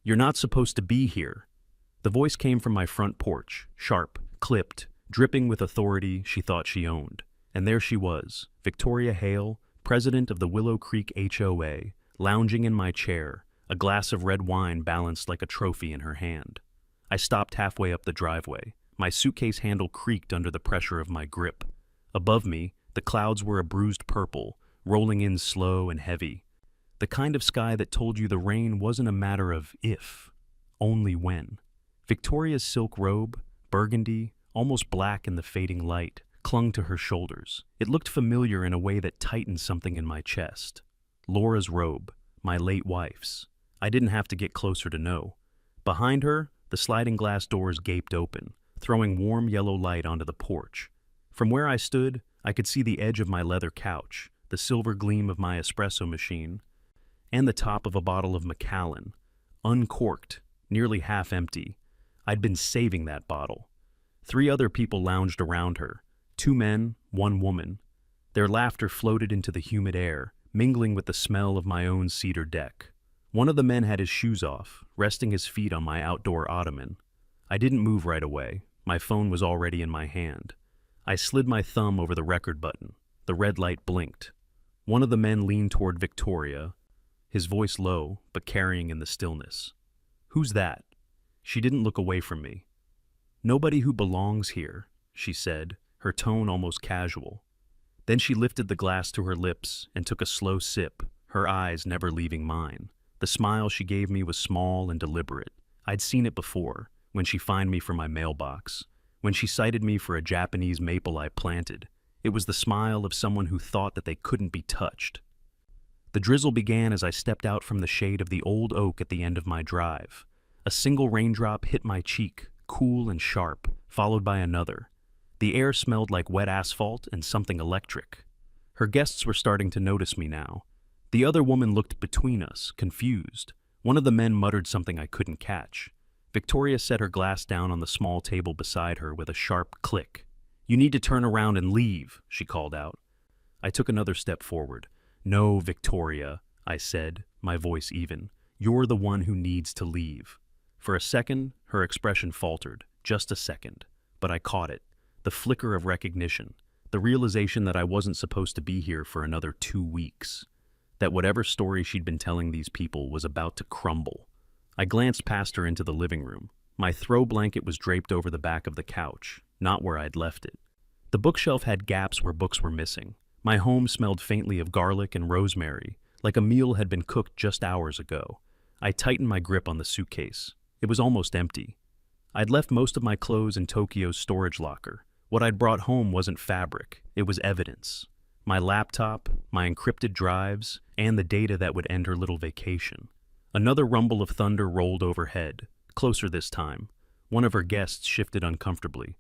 "You're not supposed to be here." The voice came from my front porch, sharp, clipped, dripping with authority she thought she owned. And there she was, Victoria Hale, president of the Willow Creek HOA, lounging in my chair, a glass of red wine balanced like a trophy in her hand. I stopped halfway up the driveway. My suitcase handle creaked under the pressure of my grip. Above me, the clouds were a bruised purple, rolling in slow and heavy. The kind of sky that told you the rain wasn't a matter of if, only when. Victoria's silk robe, burgundy, almost black in the fading light, clung to her shoulders. It looked familiar in a way that tightened something in my chest. Laura's robe, my late wife's. I didn't have to get closer to know. Behind her, the sliding glass doors gaped open, throwing warm yellow light onto the porch. From where I stood, I could see the edge of my leather couch, the silver gleam of my espresso machine, and the top of a bottle of Macallan, uncorked, nearly half empty. I'd been saving that bottle. 3 other people lounged around her, 2 men, 1 woman. Their laughter floated into the humid air, mingling with the smell of my own cedar deck. One of the men had his shoes off, resting his feet on my outdoor ottoman. I didn't move right away. My phone was already in my hand. I slid my thumb over the record button. The red light blinked. One of the men leaned toward Victoria, his voice low, but carrying in the stillness. "Who's that?" She didn't look away from me. "Nobody who belongs here," she said, her tone almost casual. Then she lifted the glass to her lips and took a slow sip, her eyes never leaving mine. The smile she gave me was small and deliberate. I'd seen it before, when she fined me for my mailbox, when she cited me for a Japanese maple I planted. It was the smile of someone who thought that they couldn't be touched. The drizzle began as I stepped out from the shade of the old oak at the end of my drive. A single raindrop hit my cheek, cool and sharp, followed by another. The air smelled like wet asphalt and something electric. Her guests were starting to notice me now. The other woman looked between us, confused. One of the men muttered something I couldn't catch. Victoria set her glass down on the small table beside her with a sharp click. "You need to turn around and leave," she called out. I took another step forward. "No, Victoria," I said, my voice even. "You're the one who needs to leave." For a second, her expression faltered. Just a second. But I caught it. The flicker of recognition. The realization that I wasn't supposed to be here for another 2 weeks. That whatever story she'd been telling these people was about to crumble. I glanced past her into the living room. My throw blanket was draped over the back of the couch, not where I'd left it. The bookshelf had gaps where books were missing. My home smelled faintly of garlic and rosemary, like a meal had been cooked just hours ago. I tightened my grip on the suitcase. It was almost empty. I'd left most of my clothes in Tokyo's storage locker. What I'd brought home wasn't fabric, it was evidence. My laptop, my encrypted drives, and the data that would end her little vacation. Another rumble of thunder rolled overhead, closer this time. One of her guests shifted uncomfortably.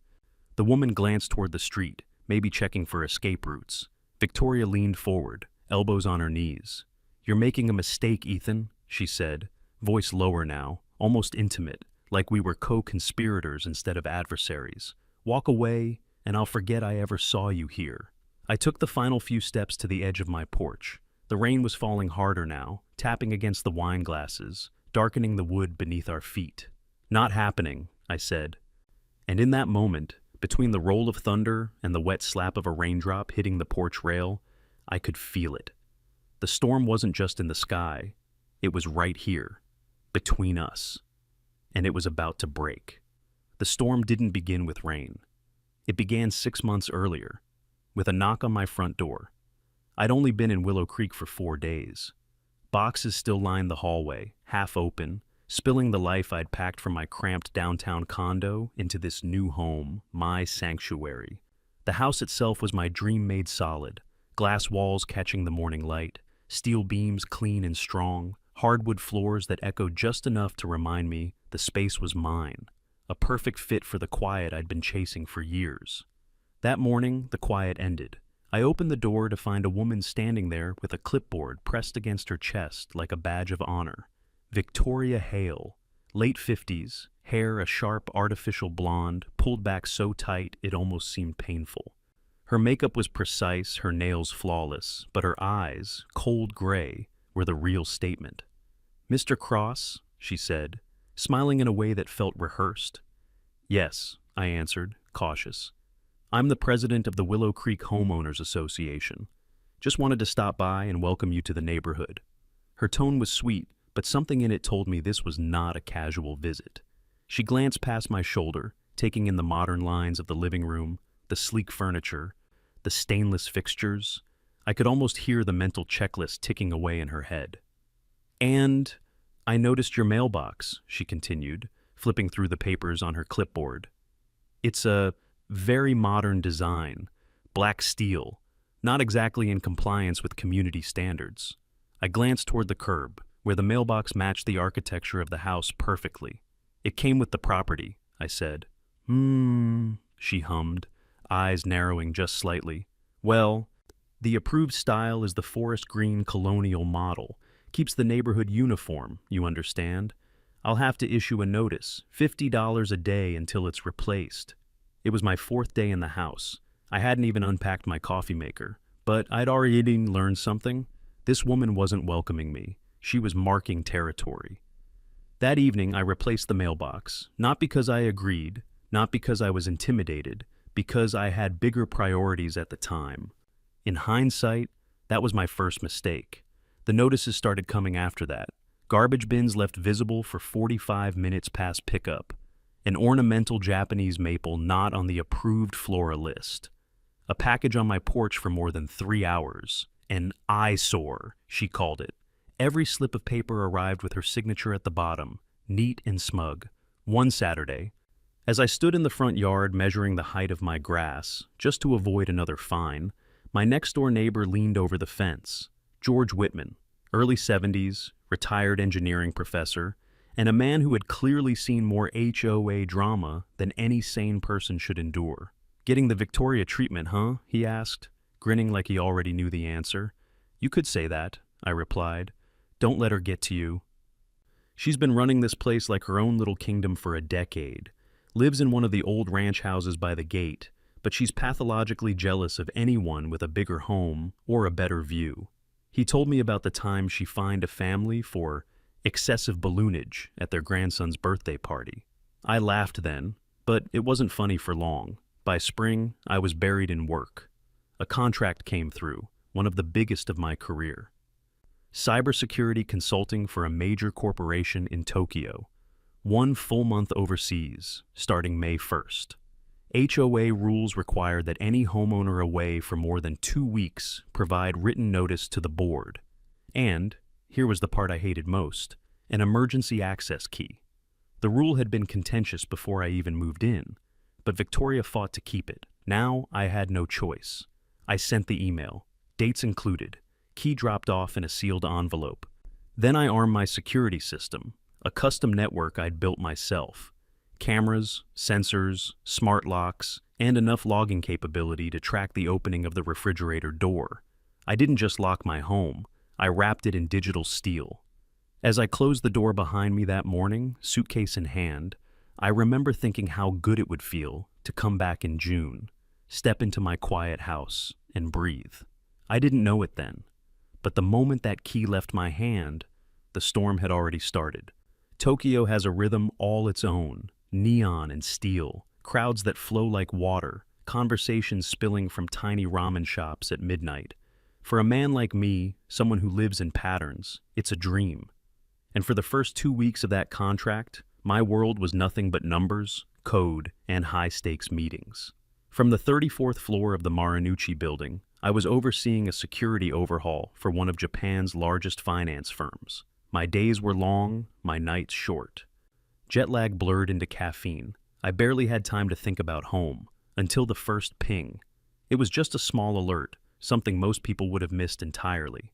The woman glanced toward the street, maybe checking for escape routes. Victoria leaned forward, elbows on her knees. "You're making a mistake, Ethan," she said, voice lower now, almost intimate, like we were co-conspirators instead of adversaries. "Walk away, and I'll forget I ever saw you here." I took the final few steps to the edge of my porch. The rain was falling harder now, tapping against the wine glasses, darkening the wood beneath our feet. "Not happening," I said. And in that moment, between the roll of thunder and the wet slap of a raindrop hitting the porch rail, I could feel it. The storm wasn't just in the sky, it was right here, between us. And it was about to break. The storm didn't begin with rain. It began 6 months earlier, with a knock on my front door. I'd only been in Willow Creek for 4 days. Boxes still lined the hallway, half open, spilling the life I'd packed from my cramped downtown condo into this new home, my sanctuary. The house itself was my dream made solid, glass walls catching the morning light, steel beams clean and strong, hardwood floors that echoed just enough to remind me the space was mine, a perfect fit for the quiet I'd been chasing for years. That morning, the quiet ended. I opened the door to find a woman standing there with a clipboard pressed against her chest like a badge of honor. Victoria Hale, late 50s, hair a sharp artificial blonde, pulled back so tight it almost seemed painful. Her makeup was precise, her nails flawless, but her eyes, cold gray, were the real statement. "Mr. Cross," she said, smiling in a way that felt rehearsed. Yes, I answered, cautious. I'm the president of the Willow Creek Homeowners Association. Just wanted to stop by and welcome you to the neighborhood. Her tone was sweet, but something in it told me this was not a casual visit. She glanced past my shoulder, taking in the modern lines of the living room, the sleek furniture, the stainless fixtures. I could almost hear the mental checklist ticking away in her head. And I noticed your mailbox, she continued, flipping through the papers on her clipboard. It's a very modern design, black steel, not exactly in compliance with community standards. I glanced toward the curb, where the mailbox matched the architecture of the house perfectly. It came with the property, I said. She hummed, eyes narrowing just slightly. Well, the approved style is the forest green colonial model. Keeps the neighborhood uniform, you understand. I'll have to issue a notice, $50 a day until it's replaced. It was my 4th day in the house. I hadn't even unpacked my coffee maker, but I'd already learned something. This woman wasn't welcoming me. She was marking territory. That evening, I replaced the mailbox, not because I agreed, not because I was intimidated, because I had bigger priorities at the time. In hindsight, that was my first mistake. The notices started coming after that. Garbage bins left visible for 45 minutes past pickup. An ornamental Japanese maple not on the approved flora list. A package on my porch for more than 3 hours. An eyesore, she called it. Every slip of paper arrived with her signature at the bottom, neat and smug. One Saturday, as I stood in the front yard measuring the height of my grass, just to avoid another fine, my next-door neighbor leaned over the fence. George Whitman, early 70s, retired engineering professor, and a man who had clearly seen more HOA drama than any sane person should endure. Getting the Victoria treatment, huh? He asked, grinning like he already knew the answer. You could say that, I replied. Don't let her get to you. She's been running this place like her own little kingdom for a decade. Lives in one of the old ranch houses by the gate, but she's pathologically jealous of anyone with a bigger home or a better view. He told me about the time she fined a family for excessive balloonage at their grandson's birthday party. I laughed then, but it wasn't funny for long. By spring, I was buried in work. A contract came through, one of the biggest of my career. Cybersecurity consulting for a major corporation in Tokyo. 1 full month overseas, starting May 1st. HOA rules required that any homeowner away for more than 2 weeks provide written notice to the board. And, here was the part I hated most, an emergency access key. The rule had been contentious before I even moved in, but Victoria fought to keep it. Now I had no choice. I sent the email, dates included, key dropped off in a sealed envelope. Then I armed my security system, a custom network I'd built myself. Cameras, sensors, smart locks, and enough logging capability to track the opening of the refrigerator door. I didn't just lock my home, I wrapped it in digital steel. As I closed the door behind me that morning, suitcase in hand, I remember thinking how good it would feel to come back in June, step into my quiet house, and breathe. I didn't know it then, but the moment that key left my hand, the storm had already started. Tokyo has a rhythm all its own, neon and steel, crowds that flow like water, conversations spilling from tiny ramen shops at midnight. For a man like me, someone who lives in patterns, it's a dream. And for the first 2 weeks of that contract, my world was nothing but numbers, code, and high-stakes meetings. From the 34th floor of the Marunouchi building, I was overseeing a security overhaul for one of Japan's largest finance firms. My days were long, my nights short. Jet lag blurred into caffeine. I barely had time to think about home, until the first ping. It was just a small alert, something most people would have missed entirely.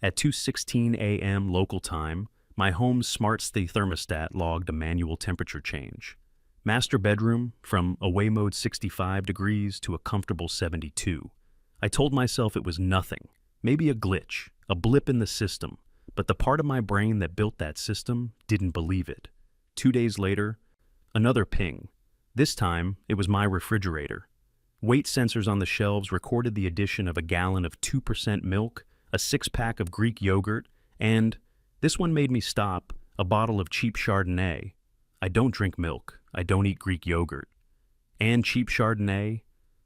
At 2:16 a.m. local time, my home's smart thermostat logged a manual temperature change. Master bedroom, from away mode 65 degrees to a comfortable 72. I told myself it was nothing, maybe a glitch, a blip in the system, but the part of my brain that built that system didn't believe it. 2 days later, another ping. This time, it was my refrigerator. Weight sensors on the shelves recorded the addition of a gallon of 2% milk, a 6-pack of Greek yogurt, and, this one made me stop, a bottle of cheap Chardonnay. I don't drink milk. I don't eat Greek yogurt. And cheap Chardonnay?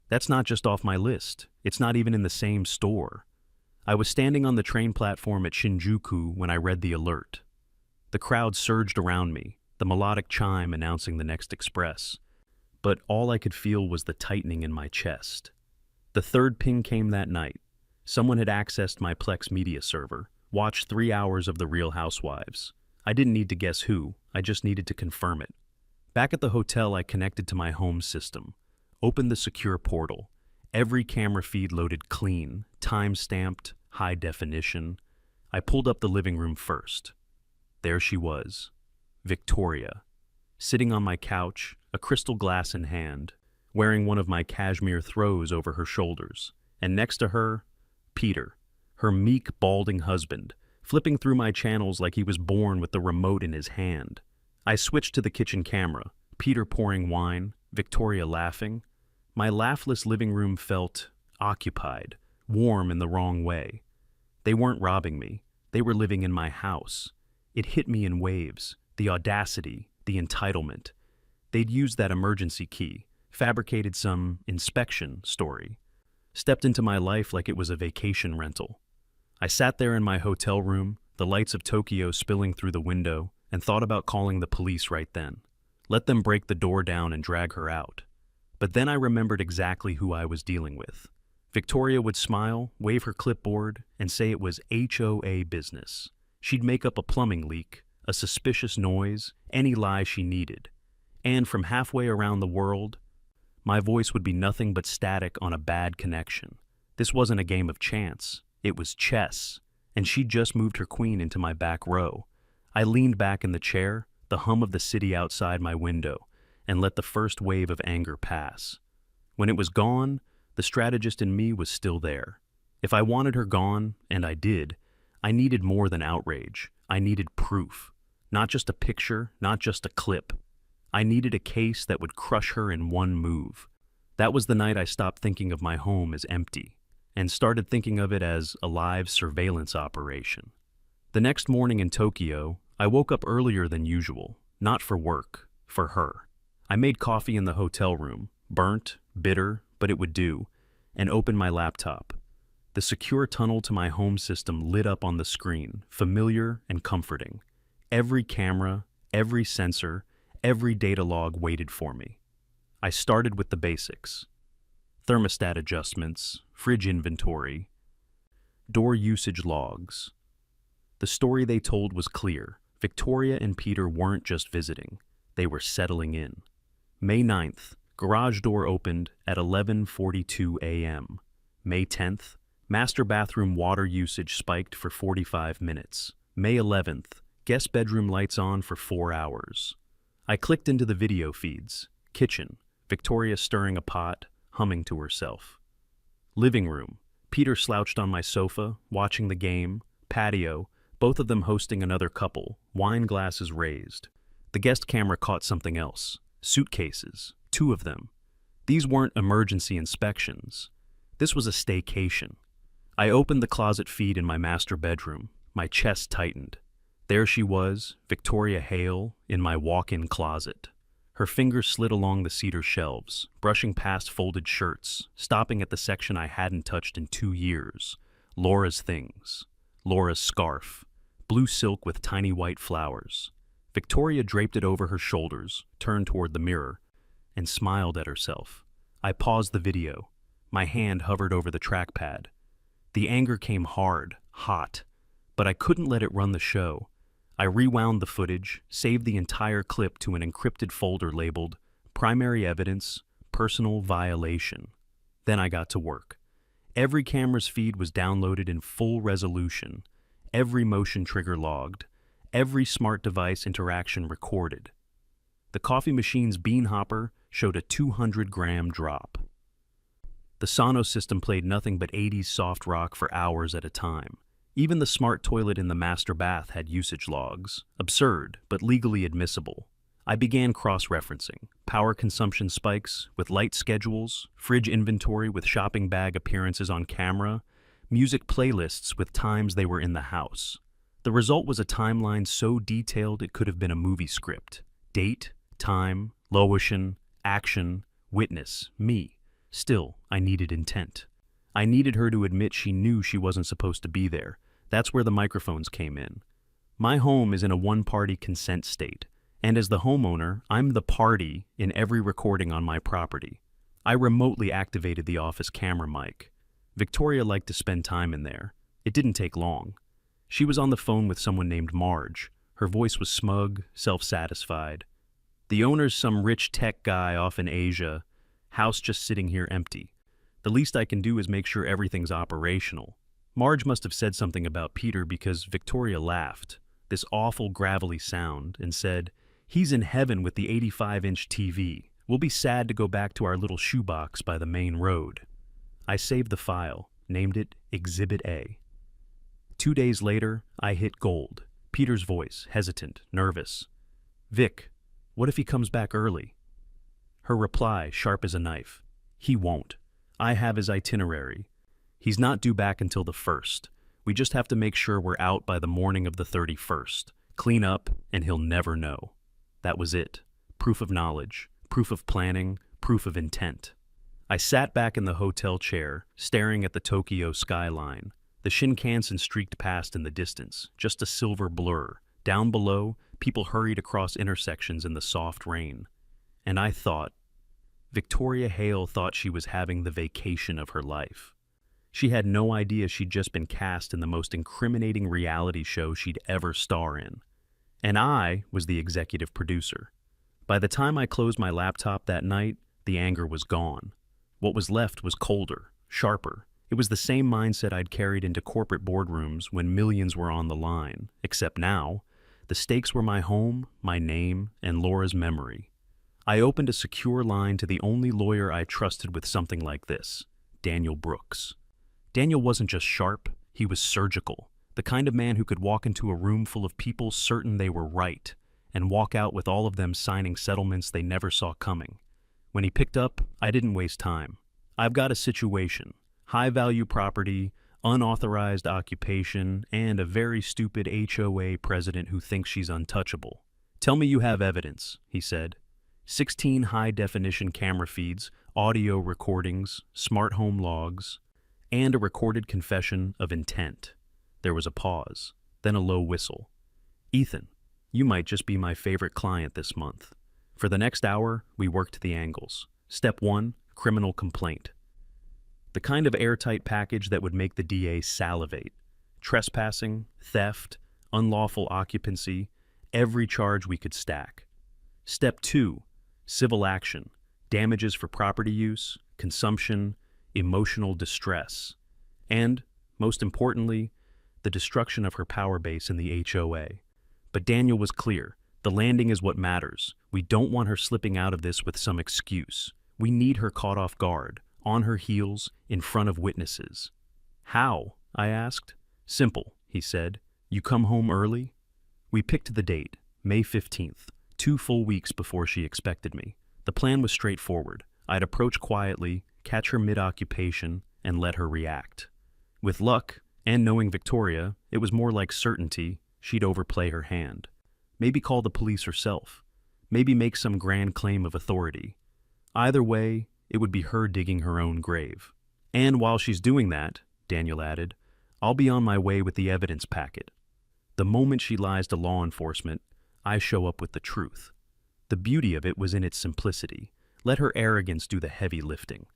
That's not just off my list. It's not even in the same store. I was standing on the train platform at Shinjuku when I read the alert. The crowd surged around me, the melodic chime announcing the next express. But all I could feel was the tightening in my chest. The third ping came that night. Someone had accessed my Plex media server, watched 3 hours of The Real Housewives. I didn't need to guess who, I just needed to confirm it. Back at the hotel, I connected to my home system, opened the secure portal. Every camera feed loaded clean, time-stamped, high definition. I pulled up the living room first. There she was, Victoria, sitting on my couch, a crystal glass in hand, wearing one of my cashmere throws over her shoulders, and next to her, Peter, her meek, balding husband, flipping through my channels like he was born with the remote in his hand. I switched to the kitchen camera, Peter pouring wine, Victoria laughing. My laughless living room felt occupied, warm in the wrong way. They weren't robbing me. They were living in my house. It hit me in waves, the audacity, the entitlement. They'd used that emergency key, fabricated some inspection story, stepped into my life like it was a vacation rental. I sat there in my hotel room, the lights of Tokyo spilling through the window, and thought about calling the police right then. Let them break the door down and drag her out. But then I remembered exactly who I was dealing with. Victoria would smile, wave her clipboard, and say it was HOA business. She'd make up a plumbing leak, a suspicious noise, any lie she needed. And from halfway around the world, my voice would be nothing but static on a bad connection. This wasn't a game of chance. It was chess, and she'd just moved her queen into my back row. I leaned back in the chair, the hum of the city outside my window, and let the first wave of anger pass. When it was gone, the strategist in me was still there. If I wanted her gone, and I did, I needed more than outrage. I needed proof. Not just a picture, not just a clip. I needed a case that would crush her in one move. That was the night I stopped thinking of my home as empty, and started thinking of it as a live surveillance operation. The next morning in Tokyo, I woke up earlier than usual, not for work, for her. I made coffee in the hotel room, burnt, bitter, but it would do, and opened my laptop. The secure tunnel to my home system lit up on the screen, familiar and comforting. Every camera, every sensor, every data log waited for me. I started with the basics. Thermostat adjustments, fridge inventory, door usage logs. The story they told was clear. Victoria and Peter weren't just visiting. They were settling in. May 9th, garage door opened at 11:42 a.m. May 10th, master bathroom water usage spiked for 45 minutes. May 11th, guest bedroom lights on for 4 hours. I clicked into the video feeds. Kitchen, Victoria stirring a pot, humming to herself. Living room, Peter slouched on my sofa, watching the game. Patio, both of them hosting another couple, wine glasses raised. The guest camera caught something else. Suitcases, 2 of them. These weren't emergency inspections. This was a staycation. I opened the closet feed in my master bedroom. My chest tightened. There she was, Victoria Hale, in my walk-in closet. Her fingers slid along the cedar shelves, brushing past folded shirts, stopping at the section I hadn't touched in 2 years. Laura's things. Laura's scarf. Blue silk with tiny white flowers. Victoria draped it over her shoulders, turned toward the mirror, and smiled at herself. I paused the video. My hand hovered over the trackpad. The anger came hard, hot, but I couldn't let it run the show. I rewound the footage, saved the entire clip to an encrypted folder labeled Primary Evidence, Personal Violation. Then I got to work. Every camera's feed was downloaded in full resolution, every motion trigger logged, every smart device interaction recorded. The coffee machine's bean hopper showed a 200-gram drop. The Sonos system played nothing but 80s soft rock for hours at a time. Even the smart toilet in the master bath had usage logs. Absurd, but legally admissible. I began cross-referencing. Power consumption spikes with light schedules, fridge inventory with shopping bag appearances on camera, music playlists with times they were in the house. The result was a timeline so detailed it could have been a movie script. Date, time, location, action, witness, me. Still, I needed intent. I needed her to admit she knew she wasn't supposed to be there. That's where the microphones came in. My home is in a one-party consent state, and as the homeowner, I'm the party in every recording on my property. I remotely activated the office camera mic. Victoria liked to spend time in there. It didn't take long. She was on the phone with someone named Marge. Her voice was smug, self-satisfied. The owner's some rich tech guy off in Asia. House just sitting here empty. The least I can do is make sure everything's operational. Marge must have said something about Peter because Victoria laughed, this awful gravelly sound, and said, "He's in heaven with the 85-inch TV. We'll be sad to go back to our little shoebox by the main road." I saved the file, named it Exhibit A. 2 days later, I hit gold. Peter's voice, hesitant, nervous. "Vic, what if he comes back early?" Her reply, sharp as a knife. "He won't. I have his itinerary. He's not due back until the 1st. We just have to make sure we're out by the morning of the 31st. Clean up, and he'll never know." That was it. Proof of knowledge, proof of planning, proof of intent. I sat back in the hotel chair, staring at the Tokyo skyline. The Shinkansen streaked past in the distance, just a silver blur. Down below, people hurried across intersections in the soft rain. And I thought, Victoria Hale thought she was having the vacation of her life. She had no idea she'd just been cast in the most incriminating reality show she'd ever star in. And I was the executive producer. By the time I closed my laptop that night, the anger was gone. What was left was colder, sharper. It was the same mindset I'd carried into corporate boardrooms when millions were on the line, except now, the stakes were my home, my name, and Laura's memory. I opened a secure line to the only lawyer I trusted with something like this, Daniel Brooks. Daniel wasn't just sharp, he was surgical, the kind of man who could walk into a room full of people certain they were right, and walk out with all of them signing settlements they never saw coming. When he picked up, I didn't waste time. "I've got a situation. High-value property, unauthorized occupation, and a very stupid HOA president who thinks she's untouchable. Tell me you have evidence," he said. 16 high-definition camera feeds, audio recordings, smart home logs, and a recorded confession of intent. There was a pause, then a low whistle. "Ethan, you might just be my favorite client this month." For the next hour, we worked the angles. Step 1, criminal complaint. The kind of airtight package that would make the DA salivate. Trespassing, theft, unlawful occupancy, every charge we could stack. Step 2, civil action, damages for property use, consumption, emotional distress, and, most importantly, the destruction of her power base in the HOA. But Daniel was clear. The landing is what matters. We don't want her slipping out of this with some excuse. We need her caught off guard, on her heels, in front of witnesses. "How?" I asked. "Simple," he said. "You come home early?" We picked the date, May 15th, 2 full weeks before she expected me. The plan was straightforward. I'd approach quietly, catch her mid-occupation, and let her react. With luck, and knowing Victoria, it was more like certainty she'd overplay her hand. Maybe call the police herself. Maybe make some grand claim of authority. Either way, it would be her digging her own grave. "And while she's doing that," Daniel added, "I'll be on my way with the evidence packet. The moment she lies to law enforcement, I show up with the truth." The beauty of it was in its simplicity. Let her arrogance do the heavy lifting.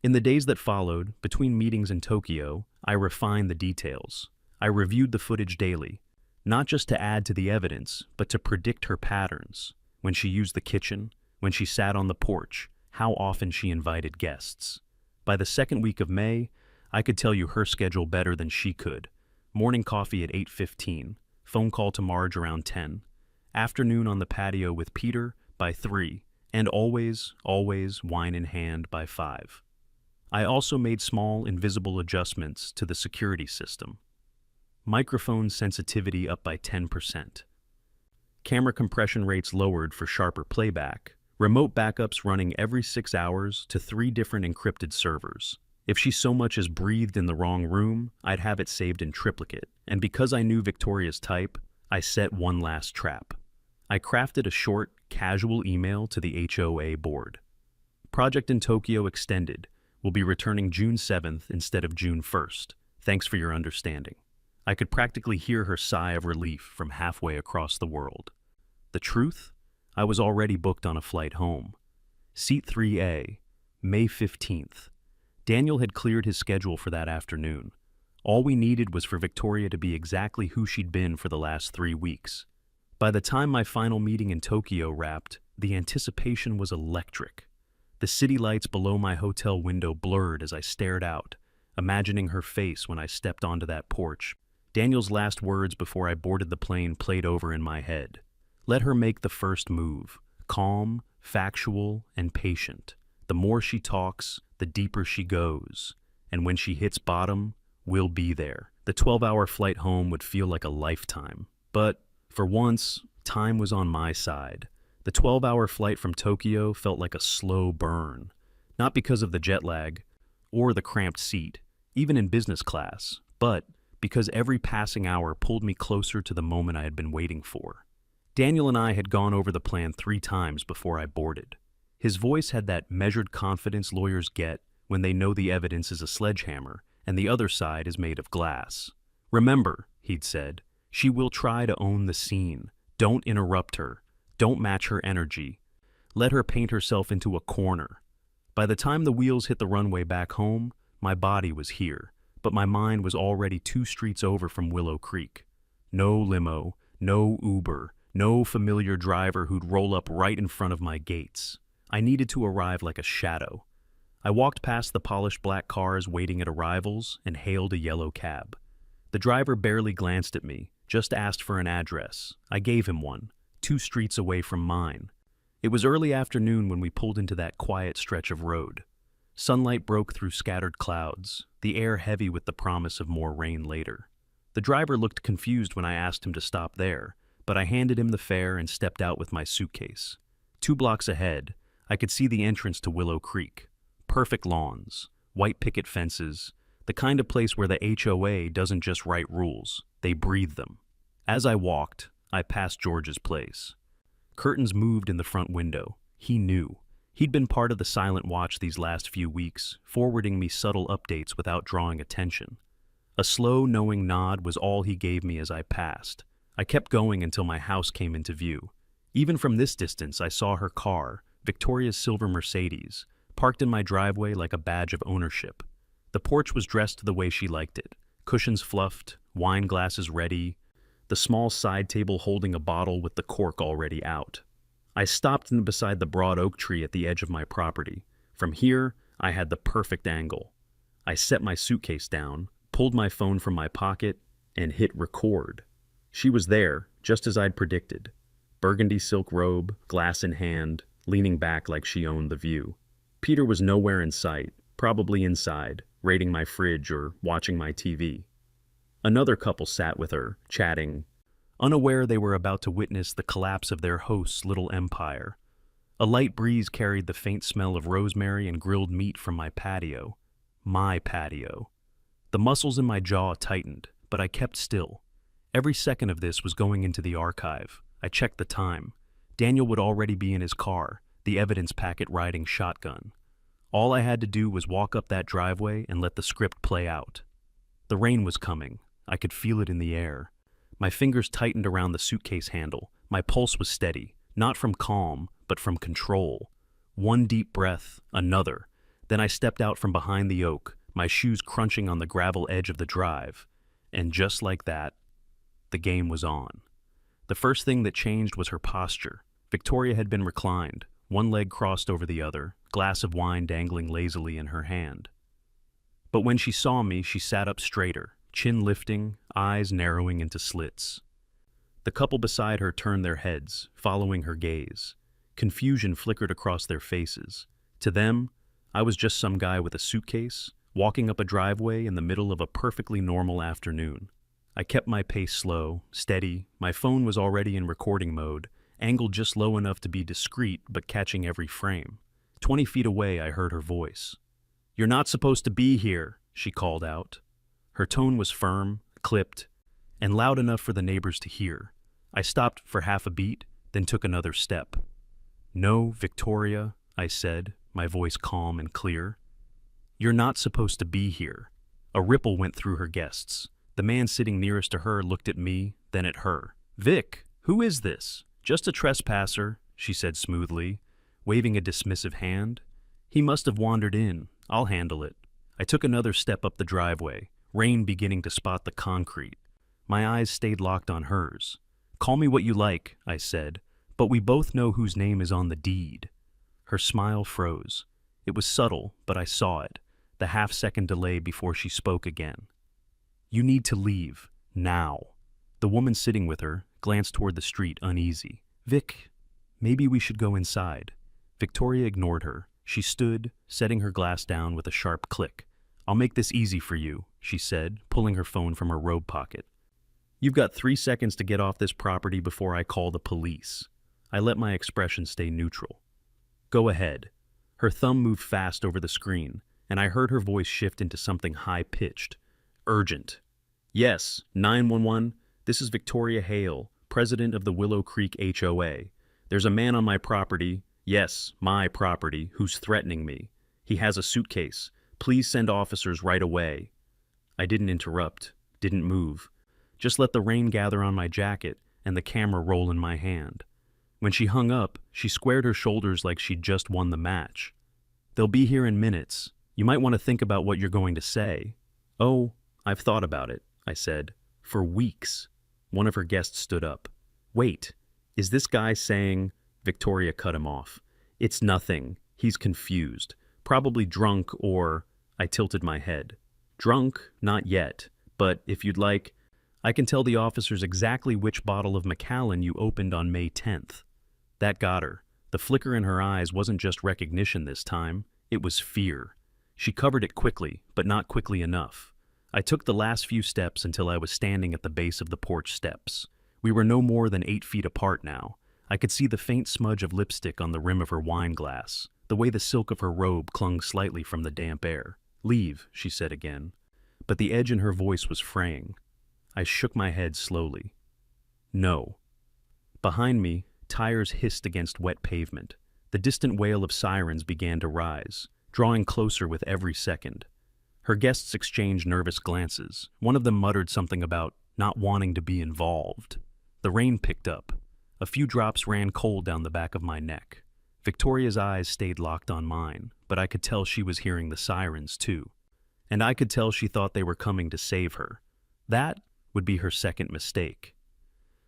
In the days that followed, between meetings in Tokyo, I refined the details. I reviewed the footage daily, not just to add to the evidence, but to predict her patterns. When she used the kitchen, when she sat on the porch, how often she invited guests. By the second week of May, I could tell you her schedule better than she could. Morning coffee at 8:15, phone call to Marge around 10, afternoon on the patio with Peter by 3, and always wine in hand by 5. I also made small, invisible adjustments to the security system. Microphone sensitivity up by 10%. Camera compression rates lowered for sharper playback. Remote backups running every 6 hours to 3 different encrypted servers. If she so much as breathed in the wrong room, I'd have it saved in triplicate. And because I knew Victoria's type, I set one last trap. I crafted a short, casual email to the HOA board. Project in Tokyo extended. Will be returning June 7th instead of June 1st. Thanks for your understanding. I could practically hear her sigh of relief from halfway across the world. The truth? I was already booked on a flight home. Seat 3A, May 15th. Daniel had cleared his schedule for that afternoon. All we needed was for Victoria to be exactly who she'd been for the last 3 weeks. By the time my final meeting in Tokyo wrapped, the anticipation was electric. The city lights below my hotel window blurred as I stared out, imagining her face when I stepped onto that porch. Daniel's last words before I boarded the plane played over in my head. Let her make the first move, calm, factual, and patient. The more she talks, the deeper she goes. And when she hits bottom, we'll be there. The 12-hour flight home would feel like a lifetime. But, for once, time was on my side. The 12-hour flight from Tokyo felt like a slow burn. Not because of the jet lag, or the cramped seat, even in business class, but because every passing hour pulled me closer to the moment I had been waiting for. Daniel and I had gone over the plan 3 times before I boarded. His voice had that measured confidence lawyers get when they know the evidence is a sledgehammer and the other side is made of glass. Remember, he'd said, she will try to own the scene. Don't interrupt her. Don't match her energy. Let her paint herself into a corner. By the time the wheels hit the runway back home, my body was here, but my mind was already 2 streets over from Willow Creek. No limo, no Uber, no familiar driver who'd roll up right in front of my gates. I needed to arrive like a shadow. I walked past the polished black cars waiting at arrivals and hailed a yellow cab. The driver barely glanced at me, just asked for an address. I gave him one, 2 streets away from mine. It was early afternoon when we pulled into that quiet stretch of road. Sunlight broke through scattered clouds, the air heavy with the promise of more rain later. The driver looked confused when I asked him to stop there, but I handed him the fare and stepped out with my suitcase. 2 blocks ahead, I could see the entrance to Willow Creek. Perfect lawns, white picket fences, the kind of place where the HOA doesn't just write rules, they breathe them. As I walked, I passed George's place. Curtains moved in the front window. He knew. He'd been part of the silent watch these last few weeks, forwarding me subtle updates without drawing attention. A slow, knowing nod was all he gave me as I passed. I kept going until my house came into view. Even from this distance, I saw her car, Victoria's silver Mercedes, parked in my driveway like a badge of ownership. The porch was dressed the way she liked it, cushions fluffed, wine glasses ready, the small side table holding a bottle with the cork already out. I stopped beside the broad oak tree at the edge of my property. From here, I had the perfect angle. I set my suitcase down, pulled my phone from my pocket, and hit record. She was there, just as I'd predicted. Burgundy silk robe, glass in hand, leaning back like she owned the view. Peter was nowhere in sight, probably inside, raiding my fridge or watching my TV. Another couple sat with her, chatting, unaware they were about to witness the collapse of their host's little empire. A light breeze carried the faint smell of rosemary and grilled meat from my patio. My patio. The muscles in my jaw tightened, but I kept still. Every second of this was going into the archive. I checked the time. Daniel would already be in his car, the evidence packet riding shotgun. All I had to do was walk up that driveway and let the script play out. The rain was coming. I could feel it in the air. My fingers tightened around the suitcase handle. My pulse was steady, not from calm, but from control. One deep breath, another. Then I stepped out from behind the oak, my shoes crunching on the gravel edge of the drive. And just like that, the game was on. The first thing that changed was her posture. Victoria had been reclined, one leg crossed over the other, glass of wine dangling lazily in her hand. But when she saw me, she sat up straighter, chin lifting, eyes narrowing into slits. The couple beside her turned their heads, following her gaze. Confusion flickered across their faces. To them, I was just some guy with a suitcase, walking up a driveway in the middle of a perfectly normal afternoon. I kept my pace slow, steady. My phone was already in recording mode, angled just low enough to be discreet but catching every frame. 20 feet away, I heard her voice. "You're not supposed to be here," she called out. Her tone was firm, clipped, and loud enough for the neighbors to hear. I stopped for half a beat, then took another step. "No, Victoria," I said, my voice calm and clear. "You're not supposed to be here." A ripple went through her guests. The man sitting nearest to her looked at me, then at her. "Vic, who is this?" "Just a trespasser," she said smoothly, waving a dismissive hand. "He must have wandered in. I'll handle it." I took another step up the driveway, rain beginning to spot the concrete. My eyes stayed locked on hers. "Call me what you like," I said, "but we both know whose name is on the deed." Her smile froze. It was subtle, but I saw it, the half-second delay before she spoke again. "You need to leave, now." The woman sitting with her glanced toward the street, uneasy. "Vic, maybe we should go inside." Victoria ignored her. She stood, setting her glass down with a sharp click. "I'll make this easy for you," she said, pulling her phone from her robe pocket. "You've got 3 seconds to get off this property before I call the police." I let my expression stay neutral. "Go ahead." Her thumb moved fast over the screen, and I heard her voice shift into something high-pitched. "Urgent." "Yes, 911. This is Victoria Hale, president of the Willow Creek HOA. There's a man on my property, yes, my property, who's threatening me. He has a suitcase. Please send officers right away." I didn't interrupt, didn't move. Just let the rain gather on my jacket and the camera roll in my hand. When she hung up, she squared her shoulders like she'd just won the match. "They'll be here in minutes. You might want to think about what you're going to say." "Oh, I've thought about it," I said. "For weeks." One of her guests stood up. "Wait, is this guy saying—" Victoria cut him off. "It's nothing. He's confused. Probably drunk or—" I tilted my head. "Drunk? Not yet. But if you'd like, I can tell the officers exactly which bottle of Macallan you opened on May 10th. That got her. The flicker in her eyes wasn't just recognition this time. It was fear. She covered it quickly, but not quickly enough. I took the last few steps until I was standing at the base of the porch steps. We were no more than 8 feet apart now. I could see the faint smudge of lipstick on the rim of her wine glass, the way the silk of her robe clung slightly from the damp air. "Leave," she said again. But the edge in her voice was fraying. I shook my head slowly. "No." Behind me, tires hissed against wet pavement. The distant wail of sirens began to rise, drawing closer with every second. Her guests exchanged nervous glances. One of them muttered something about not wanting to be involved. The rain picked up. A few drops ran cold down the back of my neck. Victoria's eyes stayed locked on mine, but I could tell she was hearing the sirens too. And I could tell she thought they were coming to save her. That would be her second mistake.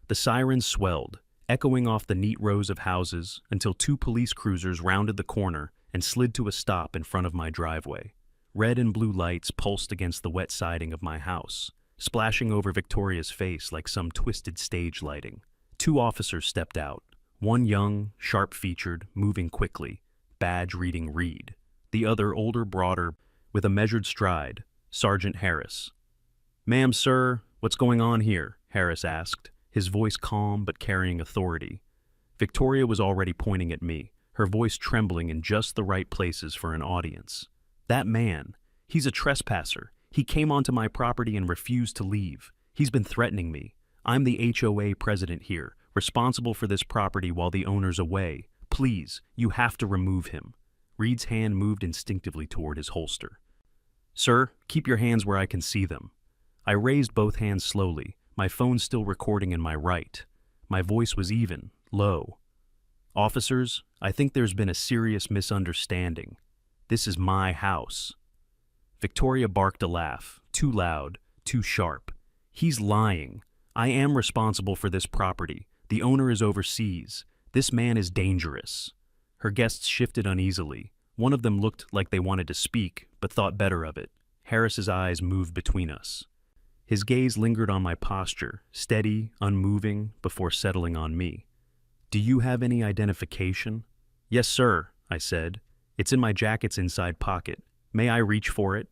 The sirens swelled, echoing off the neat rows of houses until 2 police cruisers rounded the corner and slid to a stop in front of my driveway. Red and blue lights pulsed against the wet siding of my house, splashing over Victoria's face like some twisted stage lighting. 2 officers stepped out, one young, sharp-featured, moving quickly, badge reading Reed. The other older, broader, with a measured stride, Sergeant Harris. "Ma'am, sir, what's going on here?" Harris asked, his voice calm but carrying authority. Victoria was already pointing at me, her voice trembling in just the right places for an audience. "That man, he's a trespasser. He came onto my property and refused to leave. He's been threatening me. I'm the HOA president here, responsible for this property while the owner's away. Please, you have to remove him." Reed's hand moved instinctively toward his holster. "Sir, keep your hands where I can see them." I raised both hands slowly, my phone still recording in my right. My voice was even, low. "Officers, I think there's been a serious misunderstanding. This is my house." Victoria barked a laugh, too loud, too sharp. "He's lying. I am responsible for this property. The owner is overseas. This man is dangerous." Her guests shifted uneasily. One of them looked like they wanted to speak, but thought better of it. Harris's eyes moved between us. His gaze lingered on my posture, steady, unmoving, before settling on me. "Do you have any identification?" "Yes, sir," I said. "It's in my jacket's inside pocket. May I reach for it?"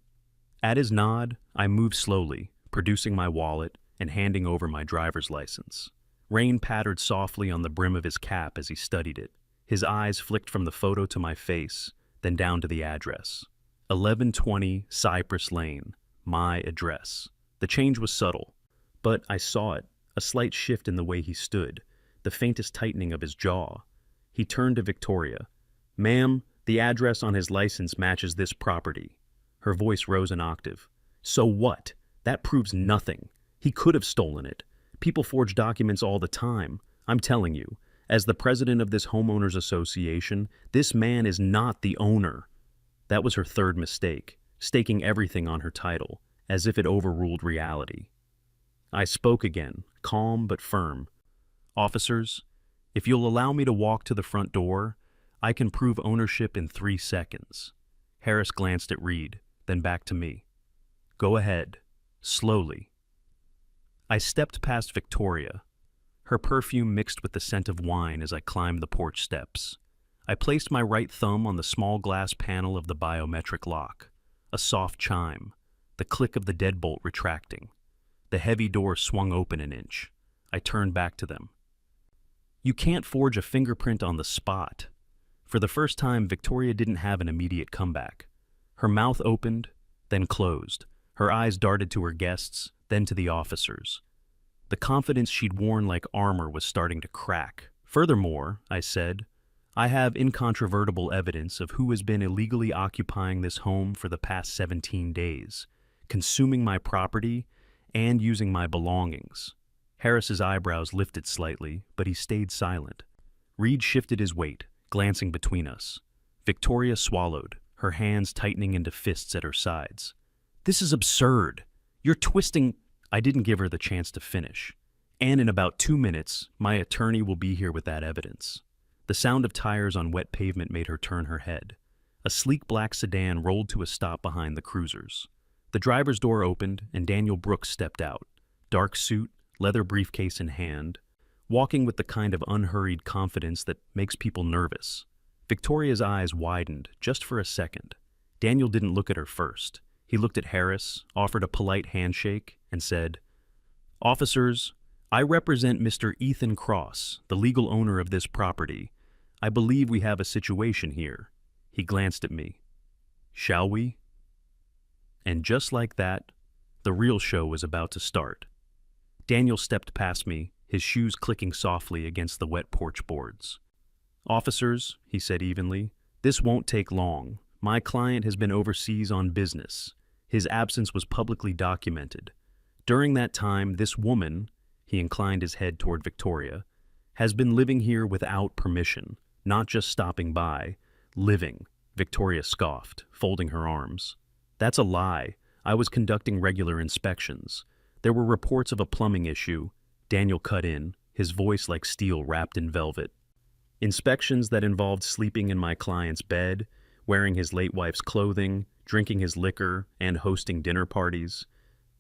At his nod, I moved slowly, producing my wallet and handing over my driver's license. Rain pattered softly on the brim of his cap as he studied it. His eyes flicked from the photo to my face, then down to the address. 1120 Cypress Lane, my address. The change was subtle, but I saw it, a slight shift in the way he stood, the faintest tightening of his jaw. He turned to Victoria. "Ma'am, the address on his license matches this property." Her voice rose an octave. "So what? That proves nothing. He could have stolen it. People forge documents all the time. I'm telling you, as the president of this homeowners association, this man is not the owner." That was her third mistake, staking everything on her title, as if it overruled reality. I spoke again, calm but firm. "Officers, if you'll allow me to walk to the front door, I can prove ownership in 3 seconds." Harris glanced at Reed, then back to me. "Go ahead, slowly." I stepped past Victoria. Her perfume mixed with the scent of wine as I climbed the porch steps. I placed my right thumb on the small glass panel of the biometric lock. A soft chime, the click of the deadbolt retracting. The heavy door swung open an inch. I turned back to them. "You can't forge a fingerprint on the spot." For the first time, Victoria didn't have an immediate comeback. Her mouth opened, then closed. Her eyes darted to her guests, then to the officers. The confidence she'd worn like armor was starting to crack. "Furthermore," I said, "I have incontrovertible evidence of who has been illegally occupying this home for the past 17 days, consuming my property and using my belongings." Harris's eyebrows lifted slightly, but he stayed silent. Reed shifted his weight, glancing between us. Victoria swallowed, her hands tightening into fists at her sides. "This is absurd. You're twisting—" I didn't give her the chance to finish. "And in about 2 minutes, my attorney will be here with that evidence." The sound of tires on wet pavement made her turn her head. A sleek black sedan rolled to a stop behind the cruisers. The driver's door opened, and Daniel Brooks stepped out, dark suit, leather briefcase in hand, walking with the kind of unhurried confidence that makes people nervous. Victoria's eyes widened, just for a second. Daniel didn't look at her first. He looked at Harris, offered a polite handshake, and said, "Officers, I represent Mr. Ethan Cross, the legal owner of this property. I believe we have a situation here." He glanced at me. "Shall we?" And just like that, the real show was about to start. Daniel stepped past me, his shoes clicking softly against the wet porch boards. "Officers," he said evenly, "this won't take long. My client has been overseas on business. His absence was publicly documented. During that time, this woman," he inclined his head toward Victoria, "has been living here without permission, not just stopping by, living." Victoria scoffed, folding her arms. "That's a lie. I was conducting regular inspections. There were reports of a plumbing issue." Daniel cut in, his voice like steel wrapped in velvet. "Inspections that involved sleeping in my client's bed, wearing his late wife's clothing, drinking his liquor, and hosting dinner parties.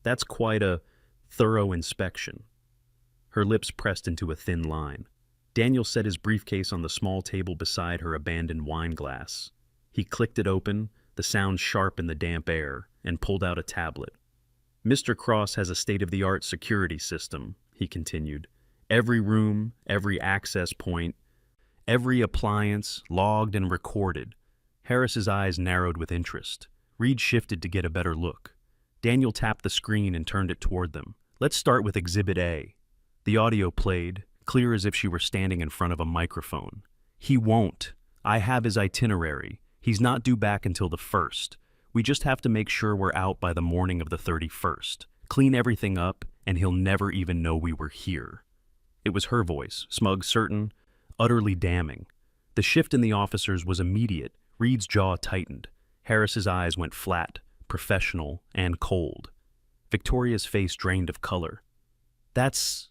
That's quite a thorough inspection." Her lips pressed into a thin line. Daniel set his briefcase on the small table beside her abandoned wine glass. He clicked it open, the sound sharp in the damp air, and pulled out a tablet. "Mr. Cross has a state-of-the-art security system," he continued. "Every room, every access point, every appliance logged and recorded." Harris's eyes narrowed with interest. Reed shifted to get a better look. Daniel tapped the screen and turned it toward them. "Let's start with Exhibit A." The audio played, clear as if she were standing in front of a microphone. "He won't. I have his itinerary. He's not due back until the 1st. We just have to make sure we're out by the morning of the 31st. Clean everything up, and he'll never even know we were here." It was her voice, smug, certain, utterly damning. The shift in the officers was immediate. Reed's jaw tightened. Harris's eyes went flat, professional, and cold. Victoria's face drained of color. That's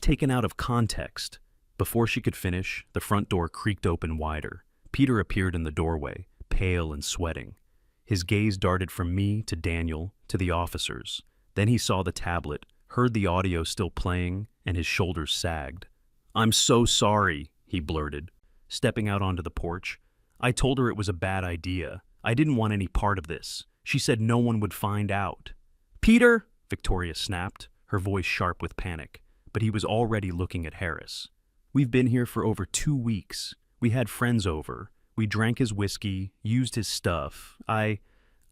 taken out of context." Before she could finish, the front door creaked open wider. Peter appeared in the doorway, pale and sweating. His gaze darted from me to Daniel to the officers. Then he saw the tablet, heard the audio still playing, and his shoulders sagged. "I'm so sorry," he blurted, stepping out onto the porch. "I told her it was a bad idea. I didn't want any part of this. She said no one would find out." "Peter!" Victoria snapped, her voice sharp with panic, but he was already looking at Harris. "We've been here for over 2 weeks. We had friends over. We drank his whiskey, used his stuff. I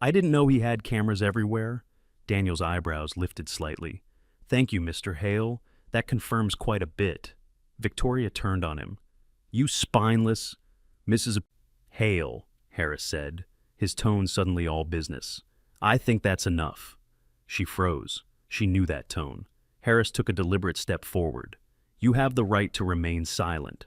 didn't know he had cameras everywhere. Daniel's eyebrows lifted slightly. Thank you, Mr. Hale. That confirms quite a bit. Victoria turned on him. You spineless Mrs. Hale, Harris said, his tone suddenly all business. I think that's enough. She froze. She knew that tone. Harris took a deliberate step forward. You have the right to remain silent.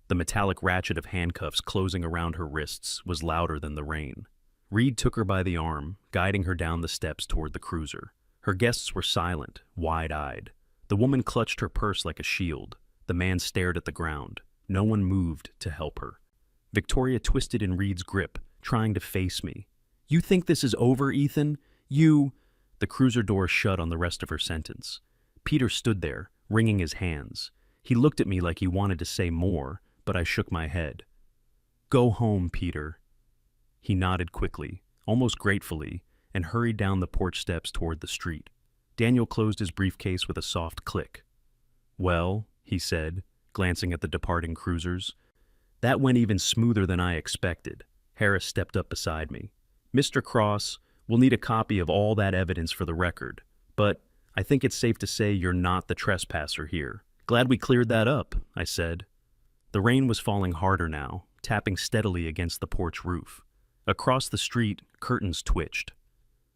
The metallic ratchet of handcuffs closing around her wrists was louder than the rain. Reed took her by the arm, guiding her down the steps toward the cruiser. Her guests were silent, wide-eyed. The woman clutched her purse like a shield. The man stared at the ground. No one moved to help her. Victoria twisted in Reed's grip, trying to face me. You think this is over, Ethan? You... The cruiser door shut on the rest of her sentence. Peter stood there, wringing his hands. He looked at me like he wanted to say more, but I shook my head. Go home, Peter. He nodded quickly, almost gratefully, and hurried down the porch steps toward the street. Daniel closed his briefcase with a soft click. Well, he said, glancing at the departing cruisers. That went even smoother than I expected. Harris stepped up beside me. Mr. Cross, we'll need a copy of all that evidence for the record, but I think it's safe to say you're not the trespasser here. Glad we cleared that up, I said. The rain was falling harder now, tapping steadily against the porch roof. Across the street, curtains twitched.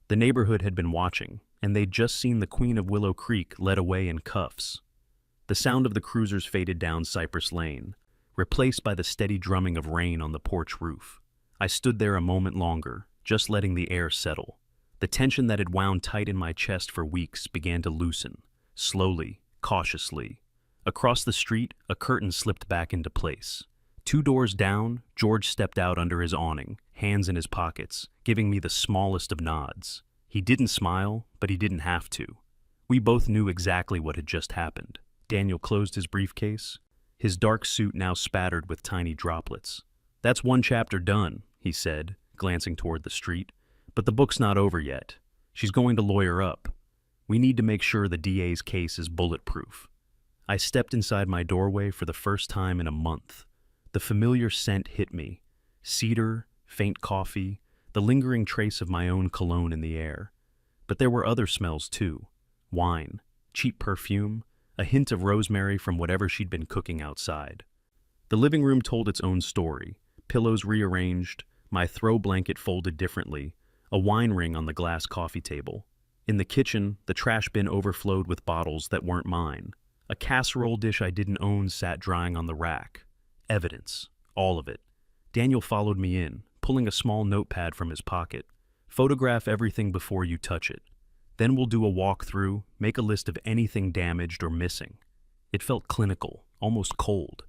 The neighborhood had been watching, and they'd just seen the Queen of Willow Creek led away in cuffs. The sound of the cruisers faded down Cypress Lane, replaced by the steady drumming of rain on the porch roof. I stood there a moment longer, just letting the air settle. The tension that had wound tight in my chest for weeks began to loosen, slowly, cautiously. Across the street, a curtain slipped back into place. 2 doors down, George stepped out under his awning, hands in his pockets, giving me the smallest of nods. He didn't smile, but he didn't have to. We both knew exactly what had just happened. Daniel closed his briefcase, his dark suit now spattered with tiny droplets. That's one chapter done, he said, glancing toward the street. But the book's not over yet. She's going to lawyer up. We need to make sure the DA's case is bulletproof. I stepped inside my doorway for the first time in a month. The familiar scent hit me. Cedar, faint coffee, the lingering trace of my own cologne in the air. But there were other smells too. Wine, cheap perfume, a hint of rosemary from whatever she'd been cooking outside. The living room told its own story. Pillows rearranged, my throw blanket folded differently, a wine ring on the glass coffee table. In the kitchen, the trash bin overflowed with bottles that weren't mine. A casserole dish I didn't own sat drying on the rack. Evidence. All of it. Daniel followed me in, pulling a small notepad from his pocket. Photograph everything before you touch it. Then we'll do a walkthrough, make a list of anything damaged or missing. It felt clinical, almost cold.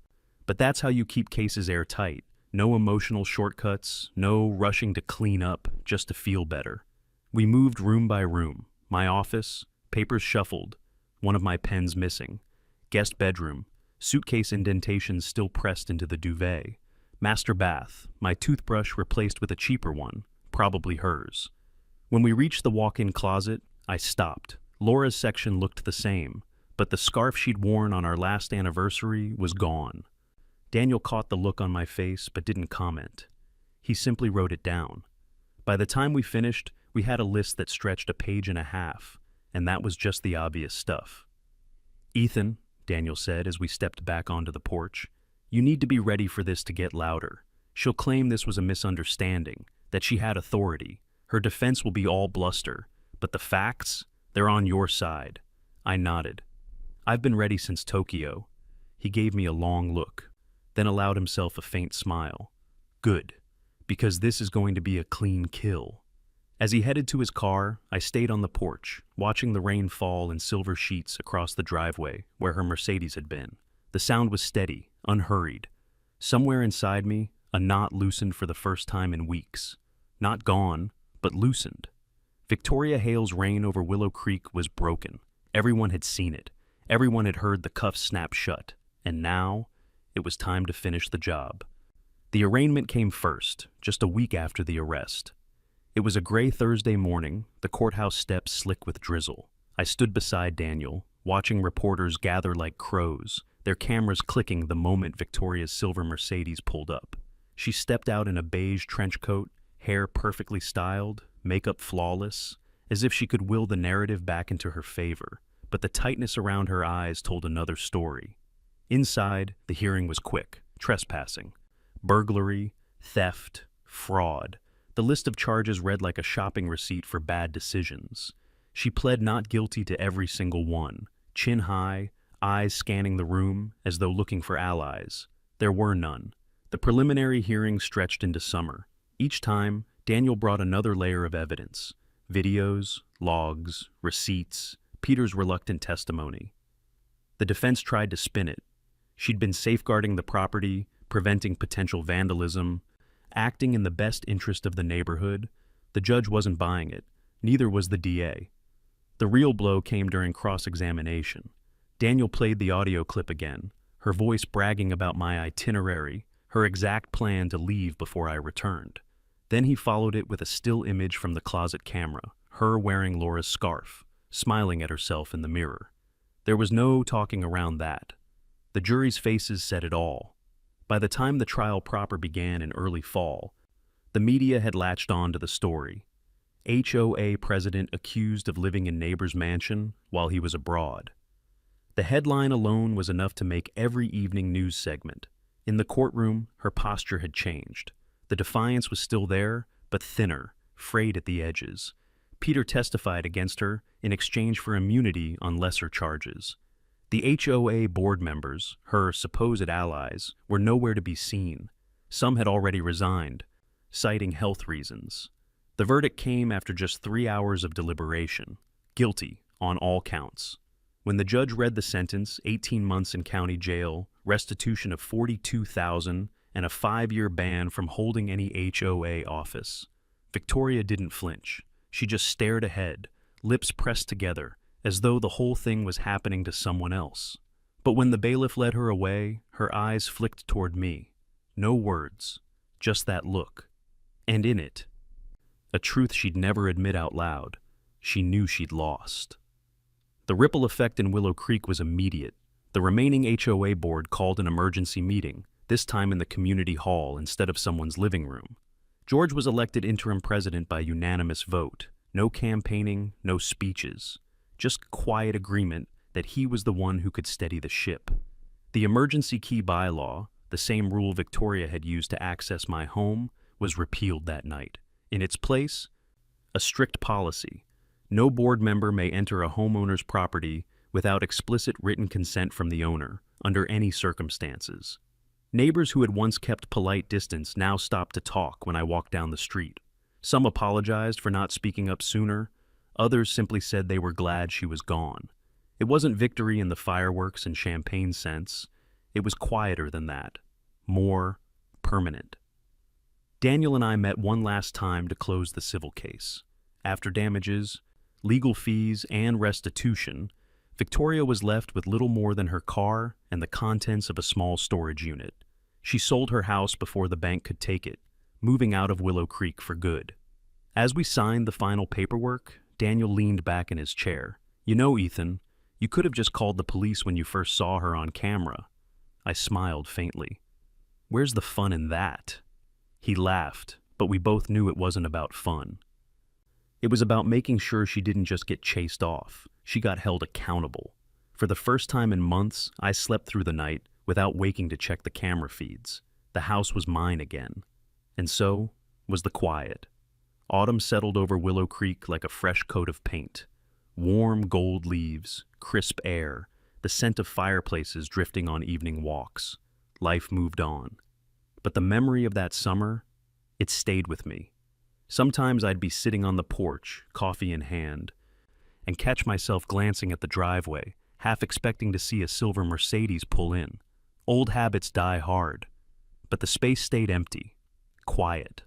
But that's how you keep cases airtight. No emotional shortcuts, no rushing to clean up just to feel better. We moved room by room. My office, papers shuffled, one of my pens missing. Guest bedroom, suitcase indentations still pressed into the duvet. Master bath, my toothbrush replaced with a cheaper one, probably hers. When we reached the walk-in closet, I stopped. Laura's section looked the same, but the scarf she'd worn on our last anniversary was gone. Daniel caught the look on my face but didn't comment. He simply wrote it down. By the time we finished, we had a list that stretched a page and a half, and that was just the obvious stuff. Ethan, Daniel said as we stepped back onto the porch, you need to be ready for this to get louder. She'll claim this was a misunderstanding, that she had authority. Her defense will be all bluster, but the facts, they're on your side. I nodded. I've been ready since Tokyo. He gave me a long look, then allowed himself a faint smile. Good, because this is going to be a clean kill. As he headed to his car, I stayed on the porch, watching the rain fall in silver sheets across the driveway where her Mercedes had been. The sound was steady, unhurried. Somewhere inside me, a knot loosened for the first time in weeks. Not gone, but loosened. Victoria Hale's reign over Willow Creek was broken. Everyone had seen it. Everyone had heard the cuffs snap shut. And now, it was time to finish the job. The arraignment came first, just a week after the arrest. It was a gray Thursday morning, the courthouse steps slick with drizzle. I stood beside Daniel, watching reporters gather like crows, their cameras clicking the moment Victoria's silver Mercedes pulled up. She stepped out in a beige trench coat, hair perfectly styled, makeup flawless, as if she could will the narrative back into her favor, but the tightness around her eyes told another story. Inside, the hearing was quick: trespassing, burglary, theft, fraud. The list of charges read like a shopping receipt for bad decisions. She pled not guilty to every single one, chin high, eyes scanning the room as though looking for allies. There were none. The preliminary hearing stretched into summer. Each time, Daniel brought another layer of evidence: videos, logs, receipts, Peter's reluctant testimony. The defense tried to spin it. She'd been safeguarding the property, preventing potential vandalism, acting in the best interest of the neighborhood. The judge wasn't buying it. Neither was the DA. The real blow came during cross-examination. Daniel played the audio clip again, her voice bragging about my itinerary, her exact plan to leave before I returned. Then he followed it with a still image from the closet camera, her wearing Laura's scarf, smiling at herself in the mirror. There was no talking around that. The jury's faces said it all. By the time the trial proper began in early fall, the media had latched on to the story. HOA president accused of living in neighbor's mansion while he was abroad. The headline alone was enough to make every evening news segment. In the courtroom, her posture had changed. The defiance was still there, but thinner, frayed at the edges. Peter testified against her in exchange for immunity on lesser charges. The HOA board members, her supposed allies, were nowhere to be seen. Some had already resigned, citing health reasons. The verdict came after just 3 hours of deliberation: guilty on all counts. When the judge read the sentence, 18 months in county jail, restitution of $42,000, and a 5-year ban from holding any HOA office, Victoria didn't flinch. She just stared ahead, lips pressed together, as though the whole thing was happening to someone else. But when the bailiff led her away, her eyes flicked toward me. No words, just that look. And in it, a truth she'd never admit out loud: she knew she'd lost. The ripple effect in Willow Creek was immediate. The remaining HOA board called an emergency meeting, this time in the community hall instead of someone's living room. George was elected interim president by unanimous vote. No campaigning, no speeches. Just quiet agreement that he was the one who could steady the ship. The emergency key bylaw, the same rule Victoria had used to access my home, was repealed that night. In its place, a strict policy: no board member may enter a homeowner's property without explicit written consent from the owner, under any circumstances. Neighbors who had once kept polite distance now stopped to talk when I walked down the street. Some apologized for not speaking up sooner. Others simply said they were glad she was gone. It wasn't victory in the fireworks and champagne sense. It was quieter than that, more permanent. Daniel and I met one last time to close the civil case. After damages, legal fees, and restitution, Victoria was left with little more than her car and the contents of a small storage unit. She sold her house before the bank could take it, moving out of Willow Creek for good. As we signed the final paperwork, Daniel leaned back in his chair. "You know, Ethan, you could have just called the police when you first saw her on camera." I smiled faintly. "Where's the fun in that?" He laughed, but we both knew it wasn't about fun. It was about making sure she didn't just get chased off. She got held accountable. For the first time in months, I slept through the night without waking to check the camera feeds. The house was mine again. And so was the quiet. Autumn settled over Willow Creek like a fresh coat of paint. Warm gold leaves, crisp air, the scent of fireplaces drifting on evening walks. Life moved on. But the memory of that summer, it stayed with me. Sometimes I'd be sitting on the porch, coffee in hand, and catch myself glancing at the driveway, half expecting to see a silver Mercedes pull in. Old habits die hard. But the space stayed empty, quiet.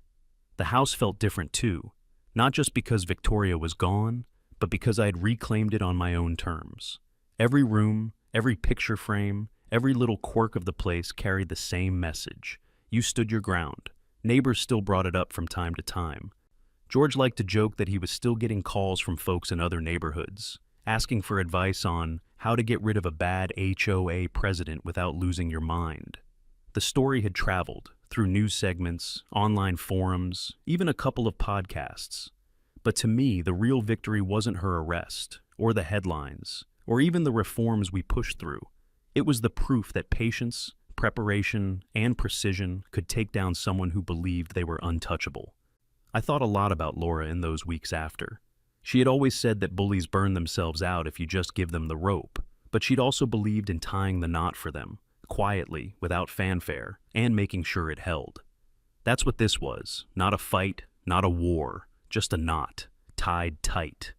The house felt different too, not just because Victoria was gone, but because I'd reclaimed it on my own terms. Every room, every picture frame, every little quirk of the place carried the same message. You stood your ground. Neighbors still brought it up from time to time. George liked to joke that he was still getting calls from folks in other neighborhoods, asking for advice on how to get rid of a bad HOA president without losing your mind. The story had traveled through news segments, online forums, even a couple of podcasts. But to me, the real victory wasn't her arrest, or the headlines, or even the reforms we pushed through. It was the proof that patience, preparation, and precision could take down someone who believed they were untouchable. I thought a lot about Laura in those weeks after. She had always said that bullies burn themselves out if you just give them the rope, but she'd also believed in tying the knot for them, quietly, without fanfare, and making sure it held. That's what this was, not a fight, not a war, just a knot, tied tight.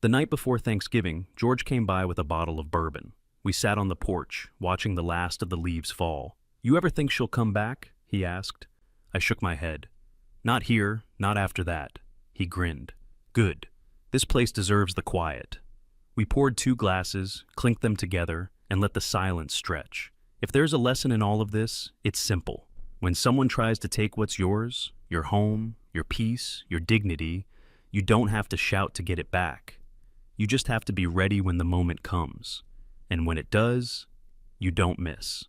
The night before Thanksgiving, George came by with a bottle of bourbon. We sat on the porch, watching the last of the leaves fall. "You ever think she'll come back?" he asked. I shook my head. "Not here, not after that." He grinned. "Good. This place deserves the quiet." We poured 2 glasses, clinked them together, and let the silence stretch. If there's a lesson in all of this, it's simple. When someone tries to take what's yours, your home, your peace, your dignity, you don't have to shout to get it back. You just have to be ready when the moment comes. And when it does, you don't miss.